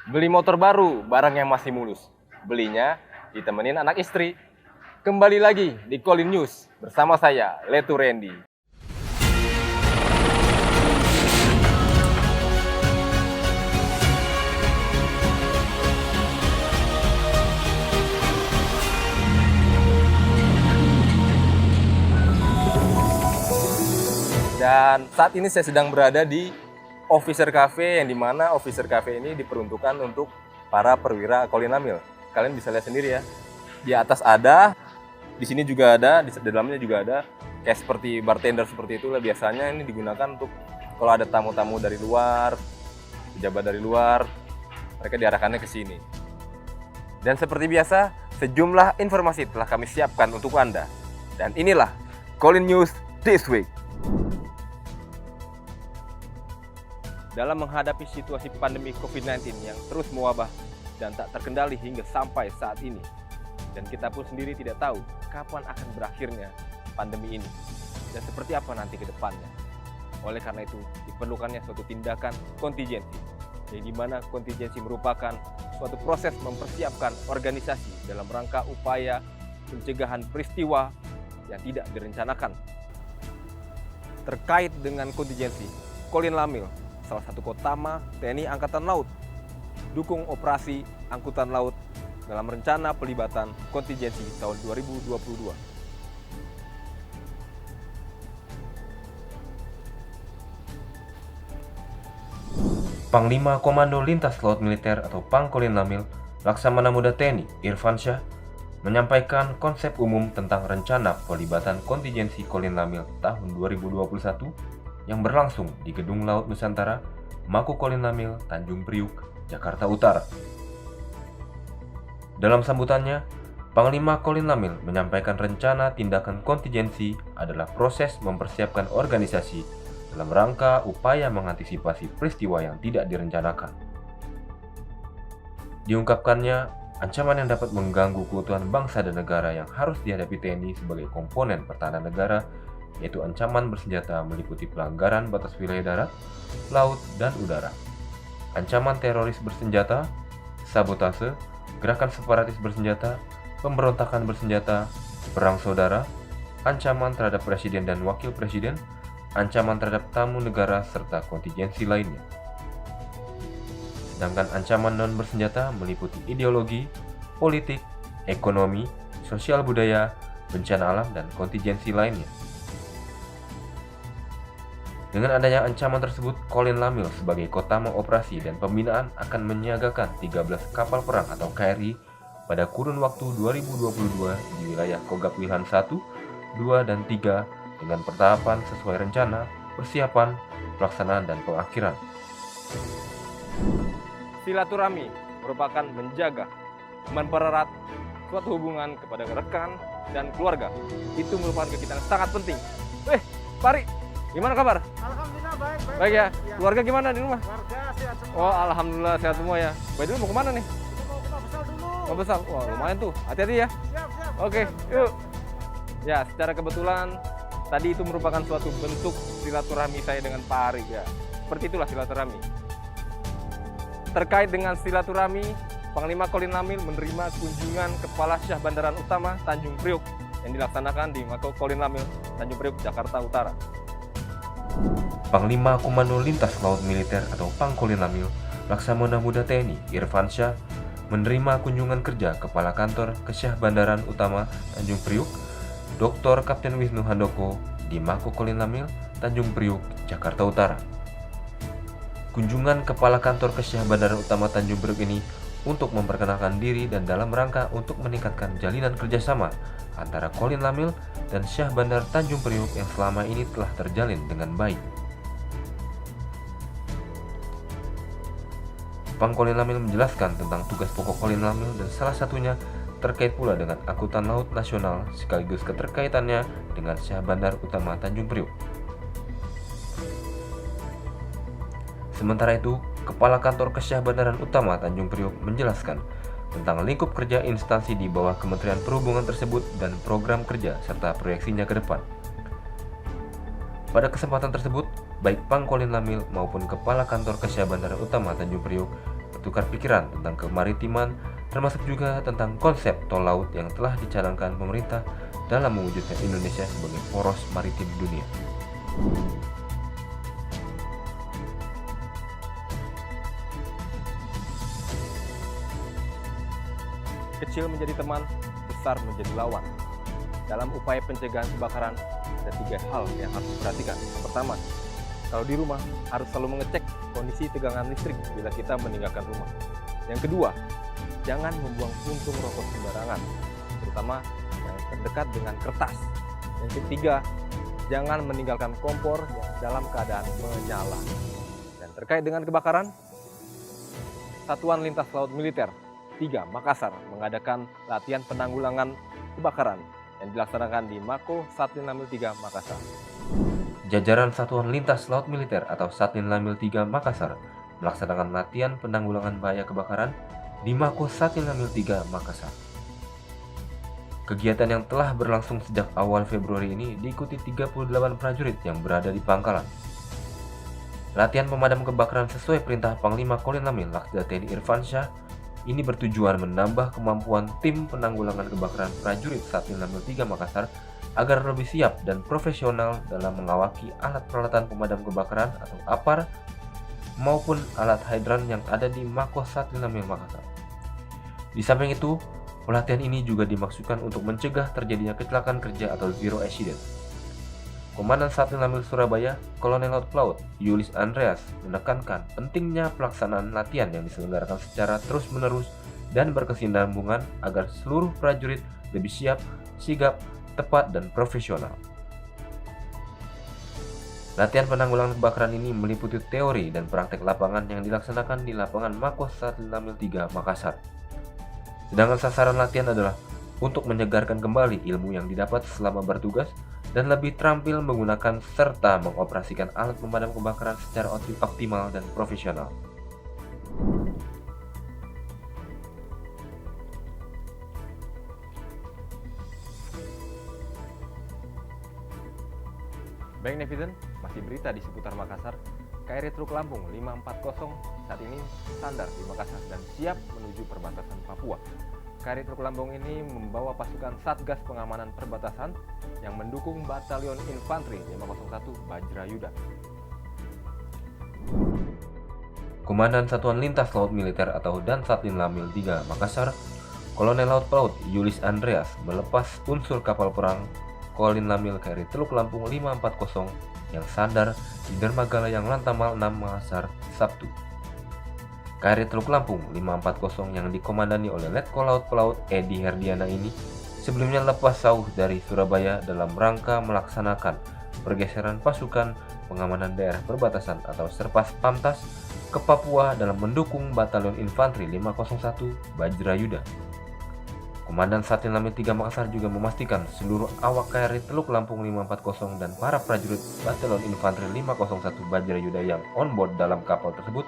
Beli motor baru, barang yang masih mulus. Belinya ditemenin anak istri. Kembali lagi di Colin News bersama saya, Letu Randy. Dan saat ini saya sedang berada di Officer Cafe, yang dimana Officer Cafe ini diperuntukkan untuk para perwira Colin Lamil. Kalian bisa lihat sendiri ya. Di atas ada, di sini juga ada, di dalamnya juga ada. Kayak seperti bartender seperti itulah, biasanya ini digunakan untuk kalau ada tamu-tamu dari luar, pejabat dari luar, mereka diarahkannya ke sini. Dan seperti biasa, sejumlah informasi telah kami siapkan untuk Anda. Dan inilah Colin News This Week. Dalam menghadapi situasi pandemi COVID-19 yang terus mewabah dan tak terkendali hingga sampai saat ini, dan kita pun sendiri tidak tahu kapan akan berakhirnya pandemi ini dan seperti apa nanti ke depannya. Oleh karena itu, diperlukannya suatu tindakan kontingensi, yang dimana kontingensi merupakan suatu proses mempersiapkan organisasi dalam rangka upaya pencegahan peristiwa yang tidak direncanakan. Terkait dengan kontingensi, Colin Lamil, salah satu Kotama TNI Angkatan Laut, dukung operasi angkutan laut dalam rencana pelibatan kontingensi tahun 2022. Panglima Komando Lintas Laut Militer atau Pang Colin Lamil, Laksamana Muda TNI Irfansyah, menyampaikan konsep umum tentang rencana pelibatan kontingensi Colin Lamil tahun 2021 yang berlangsung di Gedung Laut Nusantara, Mako Colin Lamil, Tanjung Priuk, Jakarta Utara. Dalam sambutannya, Panglima Colin Lamil menyampaikan rencana tindakan kontingensi adalah proses mempersiapkan organisasi dalam rangka upaya mengantisipasi peristiwa yang tidak direncanakan. Diungkapkannya, ancaman yang dapat mengganggu keutuhan bangsa dan negara yang harus dihadapi TNI sebagai komponen pertahanan negara, yaitu ancaman bersenjata meliputi pelanggaran batas wilayah darat, laut, dan udara, ancaman teroris bersenjata, sabotase, gerakan separatis bersenjata, pemberontakan bersenjata, perang saudara, ancaman terhadap presiden dan wakil presiden, ancaman terhadap tamu negara, serta kontingensi lainnya. Sedangkan ancaman non-bersenjata meliputi ideologi, politik, ekonomi, sosial budaya, bencana alam, dan kontingensi lainnya. Dengan adanya ancaman tersebut, Colin Lamil sebagai Kotama Operasi dan Pembinaan akan menyiagakan 13 kapal perang atau KRI pada kurun waktu 2022 di wilayah Kogab Wilhan 1, 2, dan 3 dengan pertahapan sesuai rencana, persiapan, pelaksanaan, dan pengakhiran. Silaturahmi merupakan menjaga, mempererat suatu hubungan kepada rekan dan keluarga. Itu merupakan kegiatan yang sangat penting. Pari, gimana kabar? Alhamdulillah baik. Baik ya. Keluarga gimana di rumah? Warga sehat semua. Oh, alhamdulillah sehat semua ya. Baik, dulu mau kemana nih? Kita mau ke Mabesal dulu. Mau besar. Wah, lumayan tuh. Hati-hati ya. Siap. Oke, siap. yuk. Ya, secara kebetulan tadi itu merupakan suatu bentuk silaturahmi saya dengan Pak Ari ya. Seperti itulah silaturahmi. Terkait dengan silaturahmi, Panglima Colin Lamil menerima kunjungan Kepala Syah Bandaran Utama Tanjung Priuk yang dilaksanakan di Mako Colin Lamil, Tanjung Priuk, Jakarta Utara. Panglima Komando Lintas Laut Militer atau Pang Colin Lamil, Laksamana Muda TNI Irfansyah, menerima kunjungan kerja Kepala Kantor Kesyah Bandaran Utama Tanjung Priuk, Dr. Kapten Wisnu Handoko di Mako Colin Lamil, Tanjung Priuk, Jakarta Utara. Kunjungan Kepala Kantor Kesyah Bandaran Utama Tanjung Priuk ini untuk memperkenalkan diri dan dalam rangka untuk meningkatkan jalinan kerjasama antara Colin Lamil dan Syah Bandar Tanjung Priuk yang selama ini telah terjalin dengan baik. Pang Colin Lamil menjelaskan tentang tugas pokok Colin Lamil dan salah satunya terkait pula dengan angkutan laut nasional sekaligus keterkaitannya dengan Syah Bandar Utama Tanjung Priuk. Sementara itu, Kepala Kantor Kesyah Bandaran Utama Tanjung Priuk menjelaskan tentang lingkup kerja instansi di bawah Kementerian Perhubungan tersebut dan program kerja serta proyeksinya ke depan. Pada kesempatan tersebut, baik Pang Colin Lamil maupun Kepala Kantor Kesyah Bandaran Utama Tanjung Priuk bertukar pikiran tentang kemaritiman, termasuk juga tentang konsep tol laut yang telah dicanangkan pemerintah dalam mewujudkan Indonesia sebagai poros maritim dunia. Kecil menjadi teman, besar menjadi lawan. Dalam upaya pencegahan kebakaran, ada 3 hal yang harus diperhatikan. Pertama, kalau di rumah harus selalu mengecek kondisi tegangan listrik bila kita meninggalkan rumah. Yang kedua, jangan membuang puntung rokok sembarangan, terutama yang terdekat dengan kertas. Yang ketiga, jangan meninggalkan kompor dalam keadaan menyala. Dan terkait dengan kebakaran, Satuan Lintas Laut Militer 3 Makassar mengadakan latihan penanggulangan kebakaran yang dilaksanakan di Mako Satlin Lamil 3 Makassar. Jajaran Satuan Lintas Laut Militer atau Satlin Lamil 3 Makassar melaksanakan latihan penanggulangan bahaya kebakaran di Mako Satlin Lamil 3 Makassar. Kegiatan yang telah berlangsung sejak awal Februari ini diikuti 38 prajurit yang berada di pangkalan. Latihan pemadam kebakaran sesuai perintah Panglima Kolonel Laksda TNI Irfansyah ini bertujuan menambah kemampuan tim penanggulangan kebakaran prajurit Satlin Lamil 3 Makassar agar lebih siap dan profesional dalam mengawaki alat peralatan pemadam kebakaran atau APAR maupun alat hidran yang ada di Mako Satlin Lamil Makassar. Di samping itu, pelatihan ini juga dimaksudkan untuk mencegah terjadinya kecelakaan kerja atau zero accident. Komandan Satlin Lamil Surabaya, Kolonel Laut Pelaut Yulis Andreas menekankan pentingnya pelaksanaan latihan yang diselenggarakan secara terus-menerus dan berkesinambungan agar seluruh prajurit lebih siap, sigap, tepat, dan profesional. Latihan penanggulangan kebakaran ini meliputi teori dan praktek lapangan yang dilaksanakan di lapangan Mako Satlin Lamil 3 Makassar. Sedangkan sasaran latihan adalah untuk menyegarkan kembali ilmu yang didapat selama bertugas dan lebih terampil menggunakan serta mengoperasikan alat pemadam kebakaran secara optimal dan profesional. Baik netizen, masih berita di seputar Makassar. KRI Truk Lampung 540 saat ini standar di Makassar dan siap menuju perbatasan Papua. KRI Truk Lampung ini membawa pasukan Satgas Pengamanan Perbatasan yang mendukung Batalion Infanteri 501 Bajrayuda. Komandan Satuan Lintas Laut Militer atau Dan Satlin Lamil 3 Makassar, Kolonel Laut Pelaut Yulis Andreas melepas unsur kapal perang Kolin Lamil KRI Teluk Lampung 540 yang sandar di Dermaga Layang Lantamal 6 Makassar, Sabtu. KRI Teluk Lampung 540 yang dikomandani oleh Letkol Laut Pelaut Edi Herdiana ini sebelumnya lepas sauh dari Surabaya dalam rangka melaksanakan pergeseran pasukan pengamanan daerah perbatasan atau Serpas Pamtas ke Papua dalam mendukung Batalion Infanteri 501 Bajrayuda. Komandan Satlin Lamil 3 Makassar juga memastikan seluruh awak KRI Teluk Lampung 540 dan para prajurit Batalion Infanteri 501 Bajrayuda yang on board dalam kapal tersebut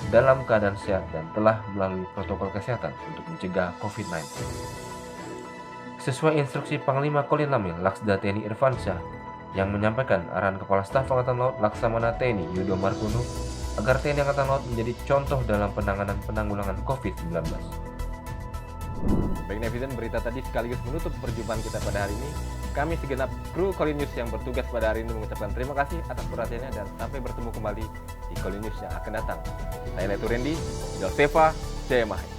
dalam keadaan sehat dan telah melalui protokol kesehatan untuk mencegah COVID-19. Sesuai instruksi Panglima Kolonel Laksda TNI Irfansyah yang menyampaikan arahan Kepala Staf Angkatan Laut Laksamana TNI Yudo Margono agar TNI Angkatan Laut menjadi contoh dalam penanggulangan COVID-19. Baik netizen, berita tadi sekaligus menutup perjumpaan kita pada hari ini. Kami segenap kru Kolin News yang bertugas pada hari ini mengucapkan terima kasih atas perhatiannya dan sampai bertemu kembali di Kolin News yang akan datang. Saya Letu Randy, Joseva, Jaya Mahai.